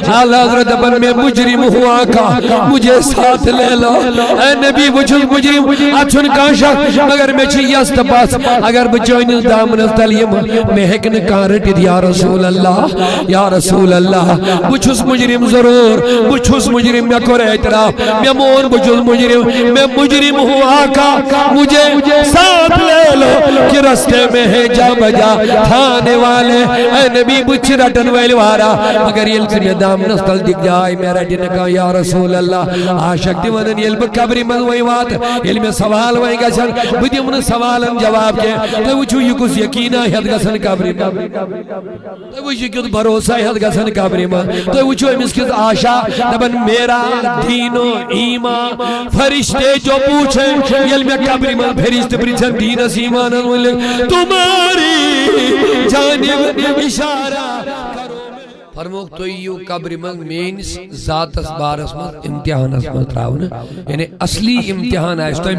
اعلی حضرت دپن میں مجرم ہوں آقا مجھے ساتھ لے لو اے نبی بچھس مجرم اچھن کاشا مگر میں چھ یست پاس اگر بچوین دامن تلیم میں ہکن کارٹ یا رسول اللہ یا رسول اللہ بچھس مجرم ضرور بچھس مجرم میں کر اعتراف میں مون بچھس مجرم میں مجرم ہوں آقا مجھے ساتھ لے لو کہ رستے میں ہے جا بجا تھانے والے اے نبی بچھ رٹن ویل وارا اگر یہ سے دامن استل دکھ جائے میرا جنکا یا رسول اللہ آشک دیوانن یہ قبری من وی وات علم سوال وی گسن بدی من سوالن جواب کے تو وچھو یہ کس یقینہ حد گسن قبری من تو وچھو کت بھروسہ حد گسن قبری من تو وچھو امس کت آشا دبن میرا دین و ایمان فرشتے جو پوچھیں علم قبری من فرشتے پریچھن دین اس ایمان تمہاری جانب اشارہ فرموک تو یو قبر من مینس ذات اس بارس من امتحان اس من تراؤنا یعنی اصلی امتحان ہے اس تو